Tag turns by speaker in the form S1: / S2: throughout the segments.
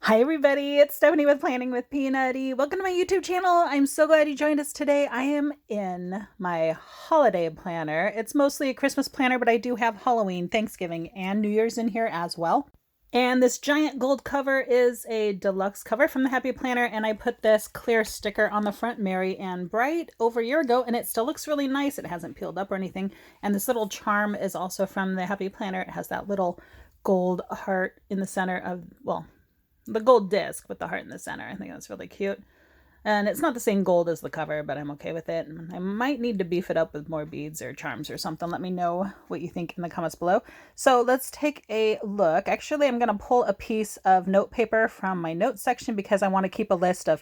S1: Hi everybody, it's Stephanie with Planning with Peanutty. Welcome to my YouTube channel. I'm so glad you joined us today. I am in my holiday planner. It's mostly a Christmas planner, but I do have Halloween, Thanksgiving, and New Year's in here as well. And this giant gold cover is a deluxe cover from the Happy Planner, and I put this clear sticker on the front, Merry and Bright, over a year ago, and it still looks really nice. It hasn't peeled up or anything. And this little charm is also from the Happy Planner. It has that little gold heart in the center of, well, the gold disc with the heart in the center. I think that's really cute. And it's not the same gold as the cover, but I'm okay with it. I might need to beef it up with more beads or charms or something. Let me know what you think in the comments below. So let's take a look. Actually, I'm going to pull a piece of note paper from my notes section because I want to keep a list of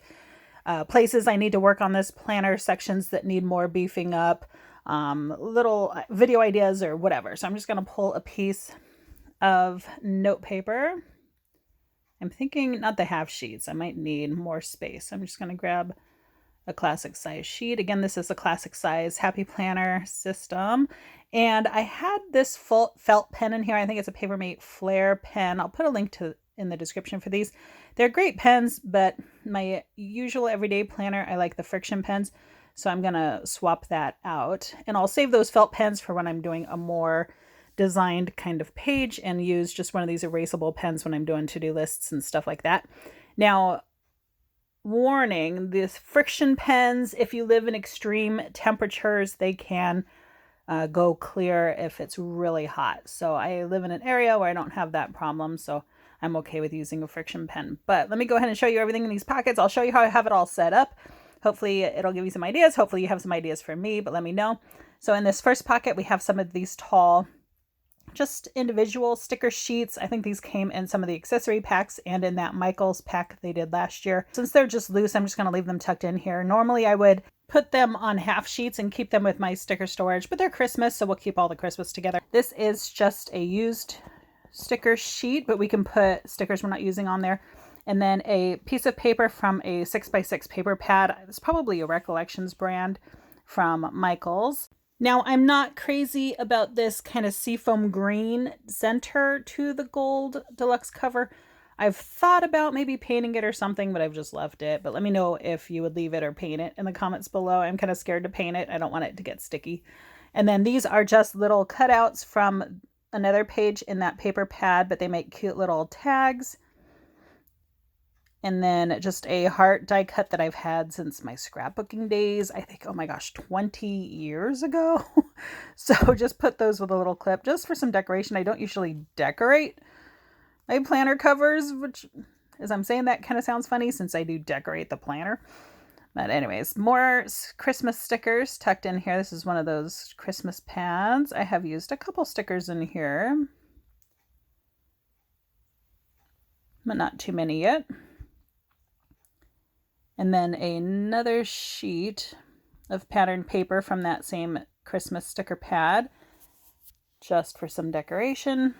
S1: places I need to work on this planner, sections that need more beefing up, little video ideas or whatever. So I'm just going to pull a piece of note paper. I'm thinking not the half sheets. I might need more space. I'm just going to grab a classic size sheet. Again, this is a classic size Happy Planner system. And I had this felt pen in here. I think it's a Papermate Flare pen. I'll put a link to in the description for these. They're great pens, but my usual everyday planner, I like the friction pens. So I'm going to swap that out. And I'll save those felt pens for when I'm doing a more designed kind of page and use just one of these erasable pens when I'm doing to-do lists and stuff like that. Now, warning, these friction pens, if you live in extreme temperatures, they can go clear if it's really hot. So I live in an area where I don't have that problem, so I'm okay with using a friction pen. But let me go ahead and show you everything in these pockets. I'll show you how I have it all set up. Hopefully it'll give you some ideas. Hopefully you have some ideas for me, but let me know. So in this first pocket, we have some of these tall just individual sticker sheets. I think these came in some of the accessory packs and in that Michaels pack they did last year. Since they're just loose, I'm just going to leave them tucked in here. Normally I would put them on half sheets and keep them with my sticker storage, but they're Christmas, so we'll keep all the Christmas together. This is just a used sticker sheet, but we can put stickers we're not using on there. And then a piece of paper from a 6x6 paper pad. It's probably a Recollections brand from Michaels. Now, I'm not crazy about this kind of seafoam green center to the gold deluxe cover. I've thought about maybe painting it or something, but I've just left it. But let me know if you would leave it or paint it in the comments below. I'm kind of scared to paint it. I don't want it to get sticky. And then these are just little cutouts from another page in that paper pad, but they make cute little tags. And then just a heart die cut that I've had since my scrapbooking days. I think, oh my gosh, 20 years ago. So just put those with a little clip just for some decoration. I don't usually decorate my planner covers, which, as I'm saying, that kind of sounds funny since I do decorate the planner. But anyways, more Christmas stickers tucked in here. This is one of those Christmas pads. I have used a couple stickers in here, but not too many yet. And then another sheet of patterned paper from that same Christmas sticker pad, just for some decoration.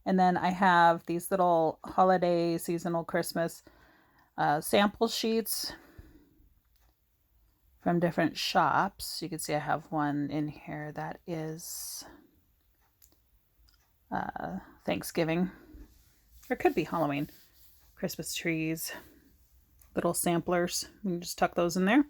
S1: And then I have these little holiday, seasonal Christmas sample sheets from different shops. You can see I have one in here that is Thanksgiving, or it could be Halloween. Christmas trees. Little samplers. We can just tuck those in there.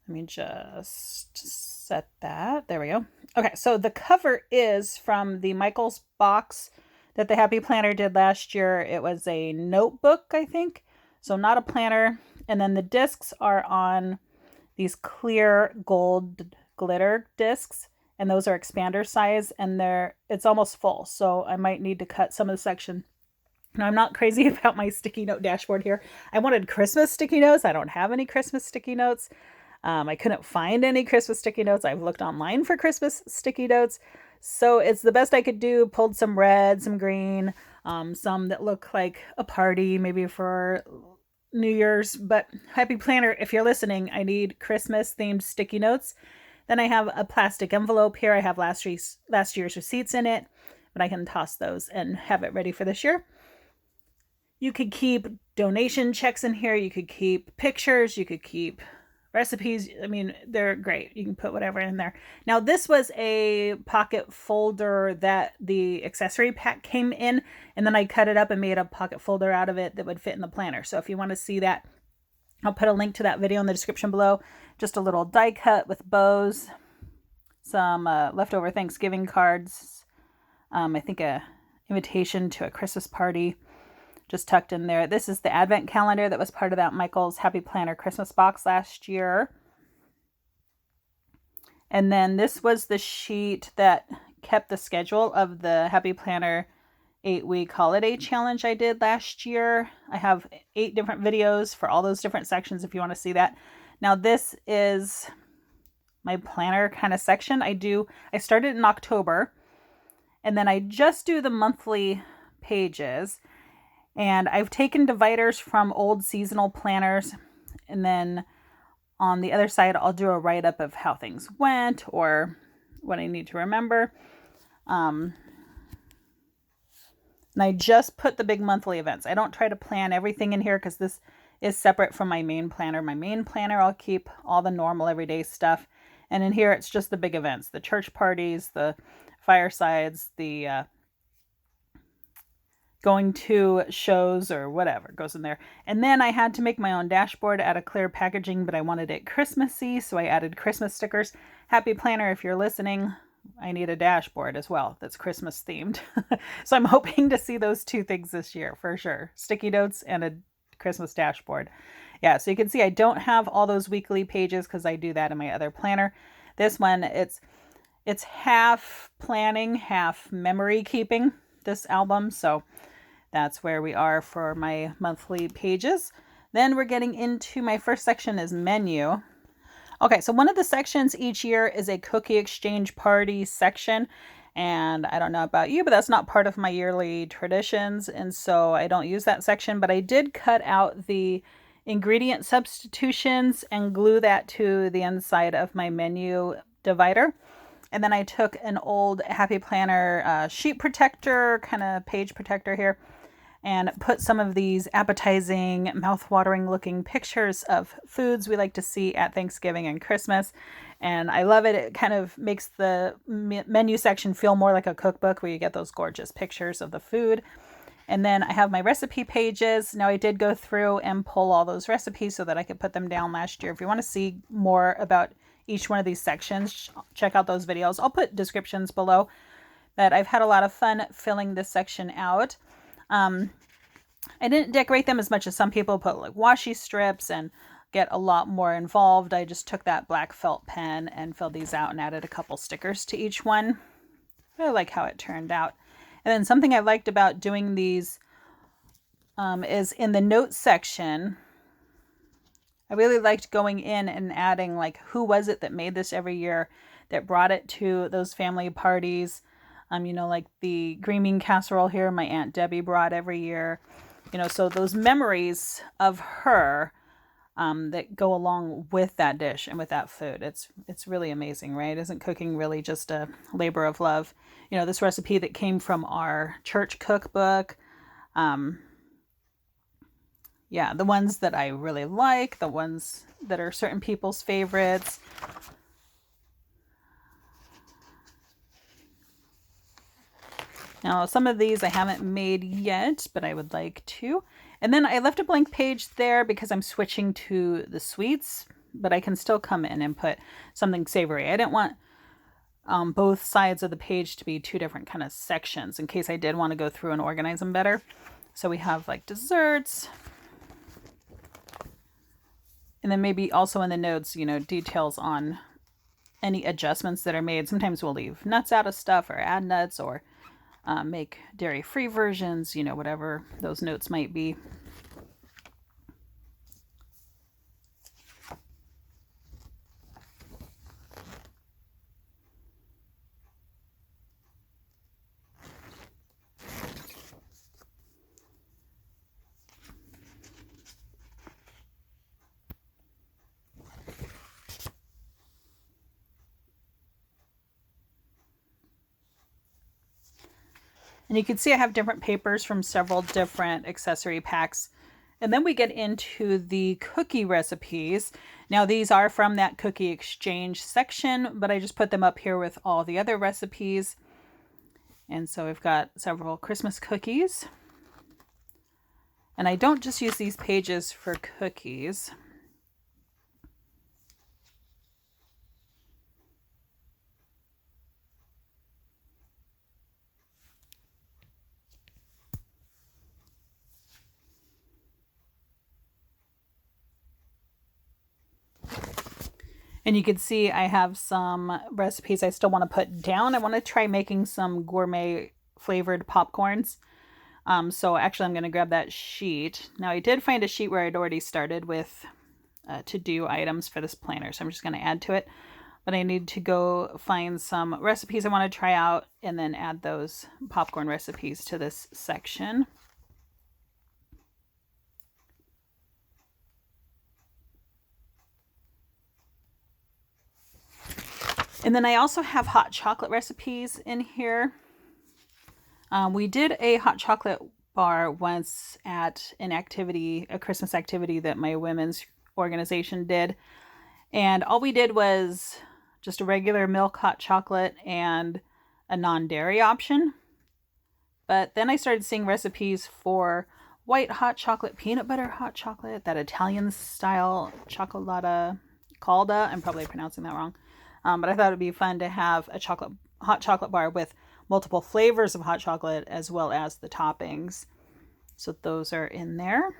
S1: Let me just set that. There we go. Okay, so the cover is from the Michaels box that the Happy Planner did last year. It was a notebook, I think. So not a planner. And then the discs are on these clear gold glitter discs. And those are expander size. And it's almost full. So I might need to cut some of the section. Now, I'm not crazy about my sticky note dashboard here. I wanted Christmas sticky notes. I don't have any Christmas sticky notes. I couldn't find any Christmas sticky notes. I've looked online for Christmas sticky notes. So it's the best I could do. Pulled some red, some green, some that look like a party, maybe for New Year's. But Happy Planner, if you're listening, I need Christmas themed sticky notes. Then I have a plastic envelope here. I have last year's receipts in it, but I can toss those and have it ready for this year. You could keep donation checks in here. You could keep pictures. You could keep recipes, I mean, they're great. You can put whatever in there. Now, this was a pocket folder that the accessory pack came in, and then I cut it up and made a pocket folder out of it that would fit in the planner. So if you want to see that, I'll put a link to that video in the description below. Just a little die cut with bows, some leftover Thanksgiving cards, I think a invitation to a Christmas party just tucked in there. This is the advent calendar that was part of that Michael's Happy Planner Christmas box last year. And then this was the sheet that kept the schedule of the Happy Planner 8-week holiday challenge I did last year. I have 8 different videos for all those different sections if you want to see that. Now this is my planner kind of section. I started in October, and then I just do the monthly pages. And I've taken dividers from old seasonal planners, and then on the other side, I'll do a write-up of how things went or what I need to remember. And I just put the big monthly events. I don't try to plan everything in here because this is separate from my main planner. My main planner, I'll keep all the normal everyday stuff. And in here, it's just the big events, the church parties, the firesides, the going to shows or whatever goes in there. And then I had to make my own dashboard out of clear packaging, but I wanted it Christmassy, so I added Christmas stickers. Happy Planner, if you're listening, I need a dashboard as well that's Christmas themed. So I'm hoping to see those 2 things this year for sure. Sticky notes and a Christmas dashboard. Yeah, so you can see I don't have all those weekly pages because I do that in my other planner. This one, it's half planning, half memory keeping, this album. So that's where we are for my monthly pages. Then we're getting into my first section is menu. Okay, so one of the sections each year is a cookie exchange party section. And I don't know about you, but that's not part of my yearly traditions. And so I don't use that section, but I did cut out the ingredient substitutions and glue that to the inside of my menu divider. And then I took an old Happy Planner sheet protector, kind of page protector here, and put some of these appetizing, mouth-watering looking pictures of foods we like to see at Thanksgiving and Christmas. And I love it. It kind of makes the menu section feel more like a cookbook where you get those gorgeous pictures of the food. And then I have my recipe pages. Now I did go through and pull all those recipes so that I could put them down last year. If you want to see more about each one of these sections, check out those videos. I'll put descriptions below. But I've had a lot of fun filling this section out. I didn't decorate them as much as some people put like washi strips and get a lot more involved. I just took that black felt pen and filled these out and added a couple stickers to each one. I like how it turned out. And then something I liked about doing these is in the notes section. I really liked going in and adding like who was it that made this every year, that brought it to those family parties. You know, like the green bean casserole here, my Aunt Debbie brought every year. You know, so those memories of her that go along with that dish and with that food. It's really amazing, right? Isn't cooking really just a labor of love? You know, this recipe that came from our church cookbook. Yeah, the ones that I really like, the ones that are certain people's favorites. Now, some of these I haven't made yet, but I would like to. And then I left a blank page there because I'm switching to the sweets, but I can still come in and put something savory. I didn't want both sides of the page to be 2 different kind of sections in case I did want to go through and organize them better. So we have like desserts. And then maybe also in the notes, you know, details on any adjustments that are made. Sometimes we'll leave nuts out of stuff or add nuts or make dairy-free versions, you know, whatever those notes might be. And you can see I have different papers from several different accessory packs And then we get into the cookie recipes. Now these are from that cookie exchange section, but I just put them up here with all the other recipes. And so we've got several Christmas cookies. And I don't just use these pages for cookies. And you can see I have some recipes I still want to put down. I want to try making some gourmet flavored popcorns. So actually I'm going to grab that sheet. Now I did find a sheet where I'd already started with to-do items for this planner. So I'm just going to add to it. But I need to go find some recipes I want to try out and then add those popcorn recipes to this section. And then I also have hot chocolate recipes in here. We did a hot chocolate bar once at an activity, a Christmas activity that my women's organization did. And all we did was just a regular milk hot chocolate and a non-dairy option. But then I started seeing recipes for white hot chocolate, peanut butter hot chocolate, that Italian style chocolata calda. I'm probably pronouncing that wrong. But I thought it'd be fun to have a hot chocolate bar with multiple flavors of hot chocolate as well as the toppings. So those are in there.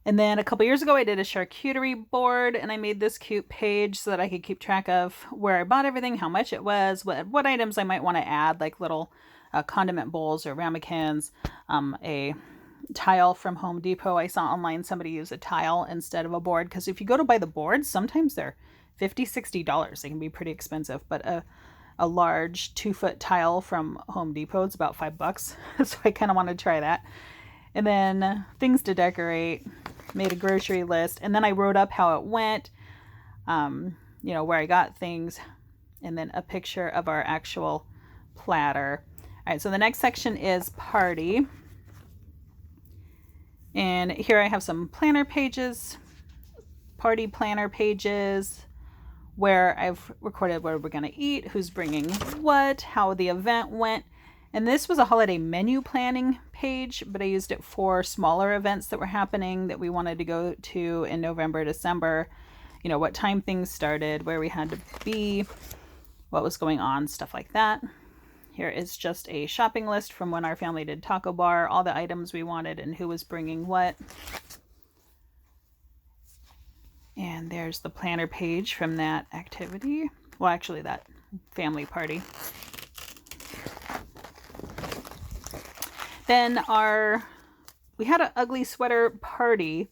S1: And then a couple years ago, I did a charcuterie board and I made this cute page so that I could keep track of where I bought everything, how much it was, what items I might want to add, like little condiment bowls or ramekins, a tile from Home Depot. I saw online somebody use a tile instead of a board, because if you go to buy the boards, sometimes they're $50–$60. They can be pretty expensive, but a large 2-foot tile from Home Depot, it's about $5. So I kind of want to try that. And then things to decorate, made a grocery list, and then I wrote up how it went, where I got things, and then a picture of our actual platter. All right, so the next section is party. And here I have some planner pages, party planner pages, where I've recorded what we're going to eat, who's bringing what, how the event went. And this was a holiday menu planning page, but I used it for smaller events that were happening that we wanted to go to in November, December. What time things started, where we had to be, what was going on, stuff like that. Here is just a shopping list from when our family did taco bar, all the items we wanted and who was bringing what. And there's the planner page from that activity. Well, actually that family party. Then we had an ugly sweater party,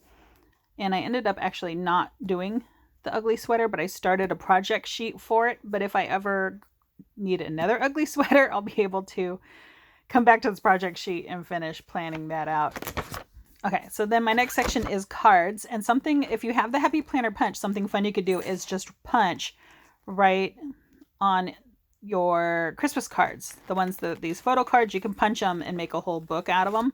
S1: and I ended up actually not doing the ugly sweater, but I started a project sheet for it. But if I ever need another ugly sweater, I'll be able to come back to this project sheet and finish planning that out. Okay, so then my next section is cards, and something, if you have the Happy Planner punch, something fun you could do is just punch right on your Christmas cards. The ones these photo cards, you can punch them and make a whole book out of them.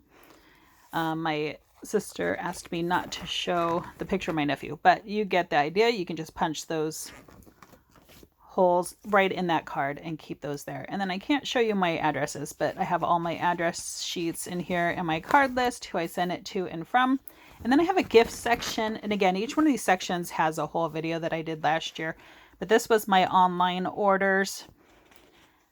S1: My sister asked me not to show the picture of my nephew, but you get the idea. You can just punch those holes right in that card and keep those there. And then I can't show you my addresses, but I have all my address sheets in here and my card list, who I send it to and from. And then I have a gift section. And again, each one of these sections has a whole video that I did last year, but this was my online orders.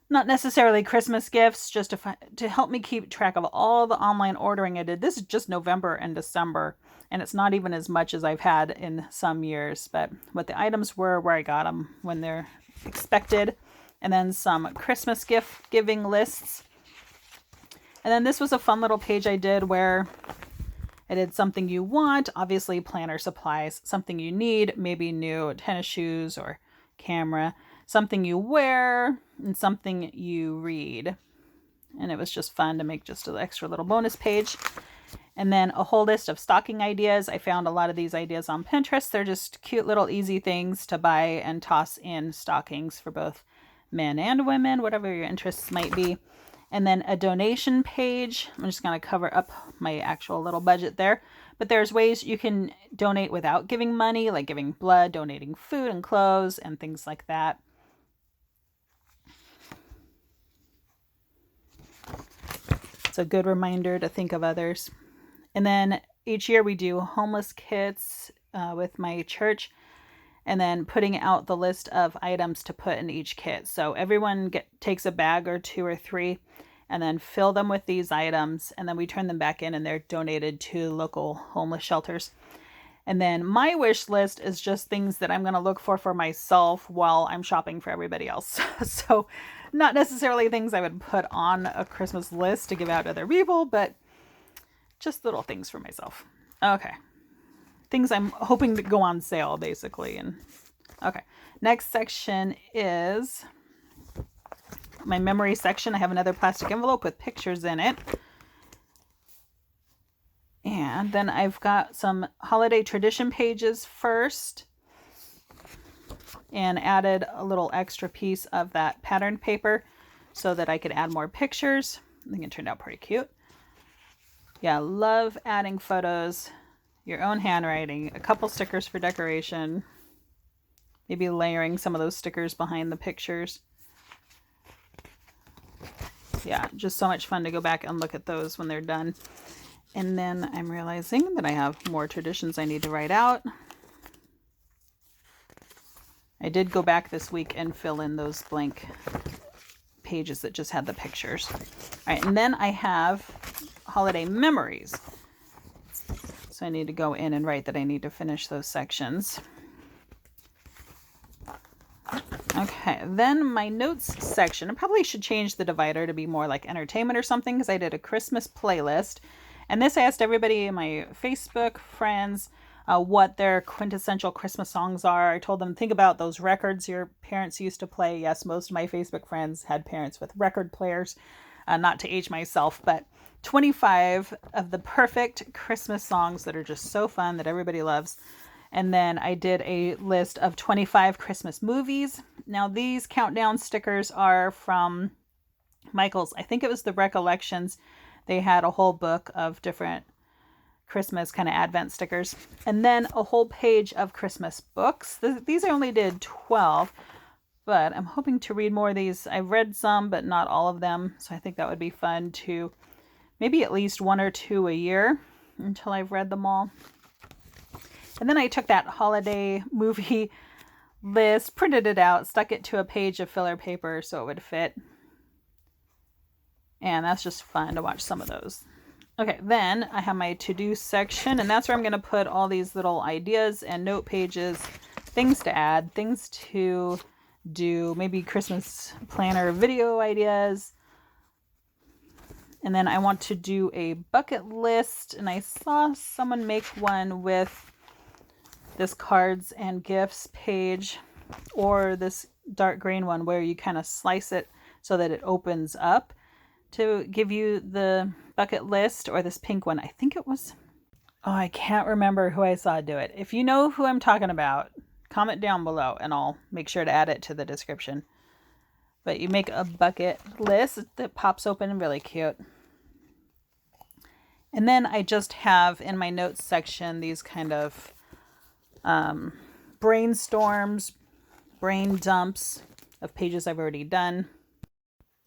S1: Not necessarily Christmas gifts, just to help me keep track of all the online ordering I did. This is just November and December, and it's not even as much as I've had in some years, but what the items were, where I got them, when they're expected, and then some Christmas gift giving lists. And then this was a fun little page I did where I did something you want, obviously planner supplies, something you need, maybe new tennis shoes or camera, something you wear, and something you read. And it was just fun to make just an extra little bonus page. And then a whole list of stocking ideas. I found a lot of these ideas on Pinterest. They're just cute little easy things to buy and toss in stockings for both men and women, whatever your interests might be. and then a donation page. I'm just going to cover up my actual little budget there. But there's ways you can donate without giving money, like giving blood, donating food and clothes, and things like that. It's a good reminder to think of others. And then each year we do homeless kits with my church, and then putting out the list of items to put in each kit. So everyone takes a bag or 2 or 3 and then fill them with these items, and then we turn them back in and they're donated to local homeless shelters. And then my wish list is just things that I'm going to look for myself while I'm shopping for everybody else. So not necessarily things I would put on a Christmas list to give out to other people, but just little things for myself. Okay. Things I'm hoping to go on sale, basically. And okay. Next section is my memory section. I have another plastic envelope with pictures in it. And then I've got some holiday tradition pages first, and added a little extra piece of that patterned paper so that I could add more pictures. I think it turned out pretty cute. Yeah, love adding photos, your own handwriting, a couple stickers for decoration, maybe layering some of those stickers behind the pictures. Yeah, just so much fun to go back and look at those when they're done. And then I'm realizing that I have more traditions I need to write out. I did go back this week and fill in those blank pages that just had the pictures. All right, and then I have holiday memories. So I need to go in and write that I need to finish those sections. Okay, then my notes section. I probably should change the divider to be more like entertainment or something, because I did a Christmas playlist. And this, I asked everybody in my Facebook friends what their quintessential Christmas songs are. I told them, think about those records your parents used to play. Yes, most of my Facebook friends had parents with record players. Not to age myself, but 25 of the perfect Christmas songs that are just so fun that everybody loves. And then I did a list of 25 Christmas movies. Now these countdown stickers are from Michael's. I think it was the Recollections. They had a whole book of different Christmas kind of Advent stickers. And then a whole page of Christmas books. These I only did 12, but I'm hoping to read more of these. I've read some, but not all of them. So I think that would be fun to maybe at least 1 or 2 a year until I've read them all. And then I took that holiday movie list, printed it out, stuck it to a page of filler paper so it would fit. And that's just fun to watch some of those. Okay, then I have my to-do section, and that's where I'm going to put all these little ideas and note pages, things to add, things to do, maybe Christmas planner video ideas. And then I want to do a bucket list, and I saw someone make one with this cards and gifts page, or this dark green one where you kind of slice it so that it opens up to give you the bucket list, or this pink one. I think it was, oh, I can't remember who I saw do it. If you know who I'm talking about, comment down below and I'll make sure to add it to the description. But you make a bucket list that pops open, really cute. And then I just have in my notes section these kind of brainstorms, brain dumps of pages I've already done.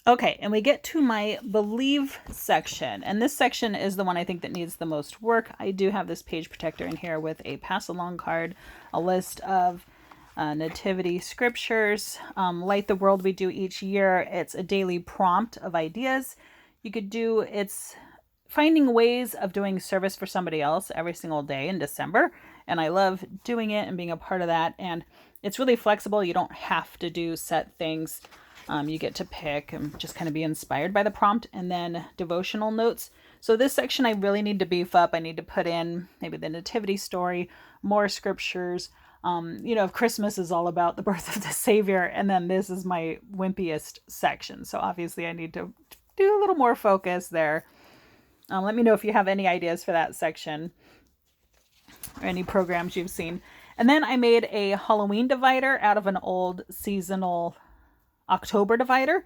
S1: Okay, and we get to my believe section, and this section is the one I think that needs the most work. I do have this page protector in here with a pass along card, a list of nativity scriptures, Light the World we do each year. It's a daily prompt of ideas. You could do, it's finding ways of doing service for somebody else every single day in December. And I love doing it and being a part of that. And it's really flexible. You don't have to do set things. You get to pick and just kind of be inspired by the prompt. And then devotional notes. So this section I really need to beef up. I need to put in maybe the nativity story, more scriptures. You know, if Christmas is all about the birth of the Savior, and then this is my wimpiest section. So obviously I need to do a little more focus there. Let me know if you have any ideas for that section or any programs you've seen. And then I made a Halloween divider out of an old seasonal October divider.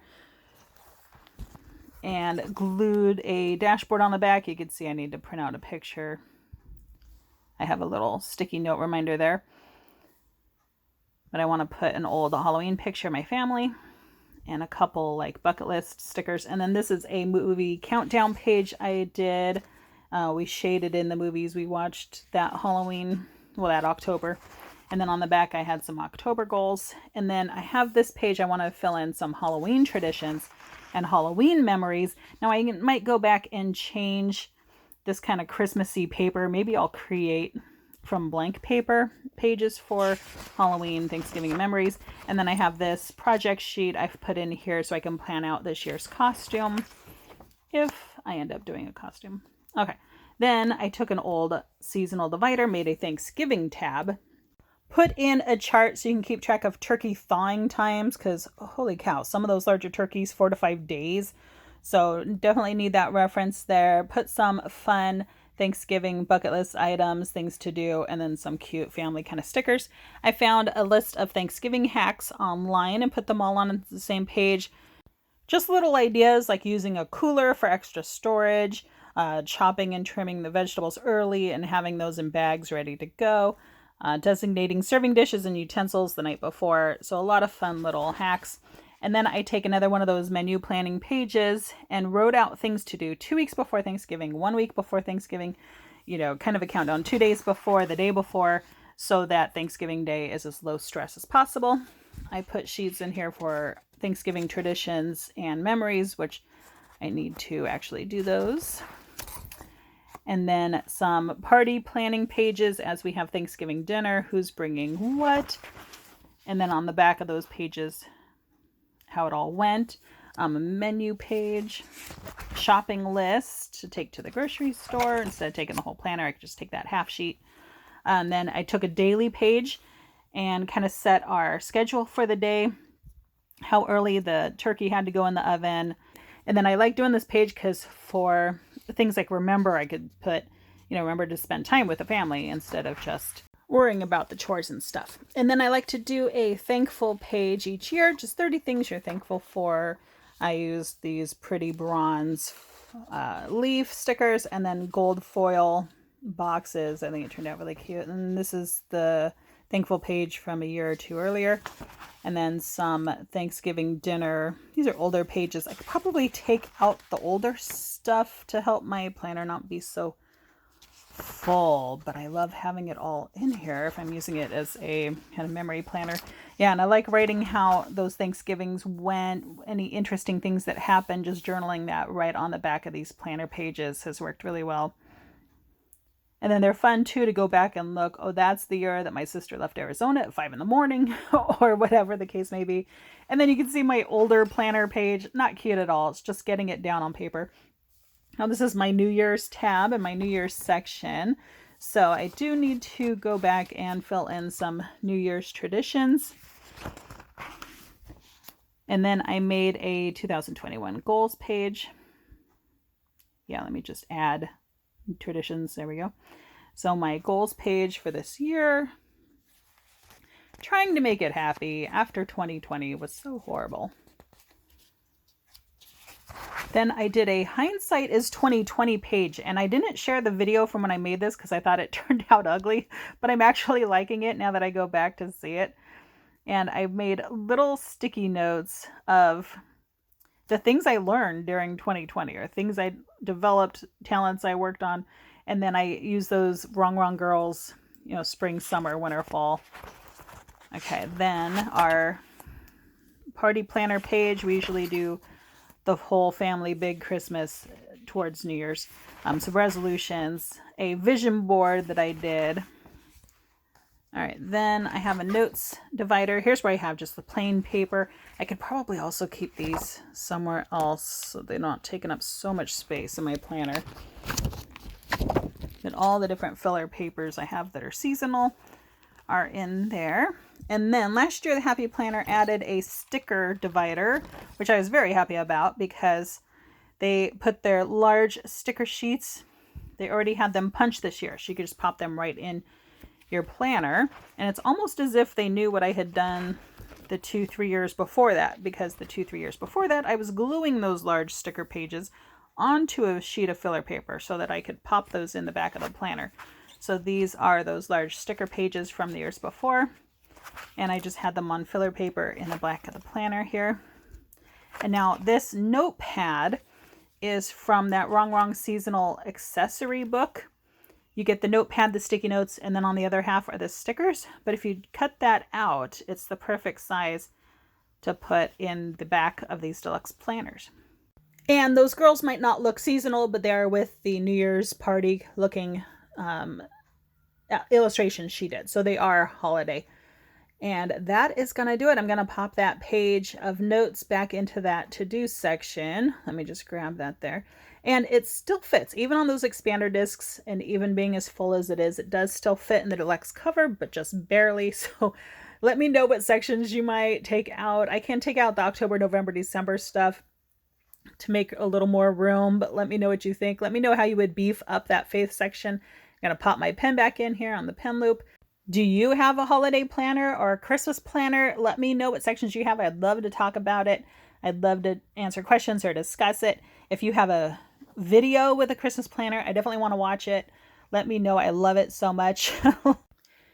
S1: and glued a dashboard on the back. You can see I need to print out a picture. I have a little sticky note reminder there. But I want to put an old Halloween picture of my family and a couple like bucket list stickers. And then this is a movie countdown page I did. We shaded in the movies we watched that Halloween, well, that October. And then on the back I had some October goals. And then I have this page I want to fill in some Halloween traditions and Halloween memories. Now I might go back and change this kind of Christmassy paper. Maybe I'll create from blank paper pages for Halloween, Thanksgiving memories. And then I have this project sheet I've put in here so I can plan out this year's costume if I end up doing a costume. Okay, then I took an old seasonal divider, made a Thanksgiving tab, put in a chart so you can keep track of turkey thawing times, because holy cow, some of those larger turkeys, 4 to 5 days. So definitely need that reference there. Put some fun Thanksgiving bucket list items, things to do, and then some cute family kind of stickers. I found a list of Thanksgiving hacks online and put them all on the same page. Just little ideas like using a cooler for extra storage, chopping and trimming the vegetables early and having those in bags ready to go, designating serving dishes and utensils the night before. So a lot of fun little hacks. And then I take another one of those menu planning pages and wrote out things to do 2 weeks before Thanksgiving, 1 week before Thanksgiving, you know, kind of a countdown, 2 days before, the day before, so that Thanksgiving Day is as low stress as possible. I put sheets in here for Thanksgiving traditions and memories, which I need to actually do those. And then some party planning pages as we have Thanksgiving dinner, who's bringing what. And then on the back of those pages, how it all went. A menu page, shopping list to take to the grocery store. Instead of taking the whole planner, I could just take that half sheet. And then I took a daily page and kind of set our schedule for the day, how early the turkey had to go in the oven. And then I like doing this page because for things like remember, I could put, you know, remember to spend time with the family instead of just worrying about the chores and stuff. And then I like to do a thankful page each year, just 30 things you're thankful for. I use these pretty bronze leaf stickers and then gold foil boxes. I think it turned out really cute. And this is the thankful page from a year or two earlier. And then some Thanksgiving dinner. These are older pages. I could probably take out the older stuff to help my planner not be so full, but I love having it all in here if I'm using it as a kind of memory planner. Yeah, and I like writing how those Thanksgivings went, any interesting things that happened, just journaling that right on the back of these planner pages has worked really well. And then they're fun too to go back and look, oh, that's the year that my sister left Arizona at 5 a.m. or whatever the case may be. And then you can see my older planner page, not cute at all. It's just getting it down on paper. Now this is my New Year's tab and my New Year's section. So I do need to go back and fill in some New Year's traditions. And then I made a 2021 goals page. Yeah, let me just add traditions. There we go. So my goals page for this year, trying to make it happy after 2020 was so horrible. Then I did a hindsight is 2020 page, and I didn't share the video from when I made this because I thought it turned out ugly, but I'm actually liking it now that I go back to see it. And I made little sticky notes of the things I learned during 2020 or things I developed, talents I worked on. And then I use those wrong girls, you know, spring, summer, winter, fall. Okay, then our party planner page, we usually do the whole family big Christmas towards New Year's. Some resolutions, a vision board that I did. All right, then I have a notes divider. Here's where I have just the plain paper. I could probably also keep these somewhere else so they're not taking up so much space in my planner. But all the different filler papers I have that are seasonal are in there. And then last year, the Happy Planner added a sticker divider, which I was very happy about because they put their large sticker sheets. They already had them punched this year, so you could just pop them right in your planner. And it's almost as if they knew what I had done the 2-3 years before that, because the 2-3 years before that I was gluing those large sticker pages onto a sheet of filler paper so that I could pop those in the back of the planner. So these are those large sticker pages from the years before, and I just had them on filler paper in the back of the planner here. And now this notepad is from that Wrong seasonal accessory book. You get the notepad, the sticky notes, and then on the other half are the stickers. But if you cut that out, it's the perfect size to put in the back of these deluxe planners. And those girls might not look seasonal, but they are with the New Year's party looking illustrations she did. So they are holiday. And that is going to do it. I'm going to pop that page of notes back into that to-do section. Let me just grab that there. And it still fits, even on those expander discs, and even being as full as it is, it does still fit in the deluxe cover, but just barely. So let me know what sections you might take out. I can take out the October, November, December stuff to make a little more room, but let me know what you think. Let me know how you would beef up that faith section. I'm going to pop my pen back in here on the pen loop. Do you have a holiday planner or a Christmas planner? Let me know what sections you have. I'd love to talk about it. I'd love to answer questions or discuss it. If you have a video with a Christmas planner, I definitely want to watch it. Let me know. I love it so much.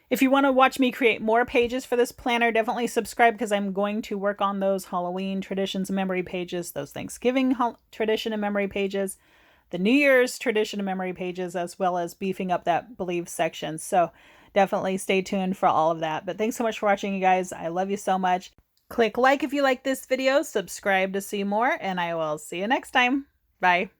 S1: If you want to watch me create more pages for this planner, definitely subscribe, because I'm going to work on those Halloween traditions and memory pages, those Thanksgiving tradition and memory pages, the New Year's tradition and memory pages, as well as beefing up that believe section. So definitely stay tuned for all of that. But thanks so much for watching, you guys. I love you so much. Click like if you like this video, subscribe to see more, and I will see you next time. Bye.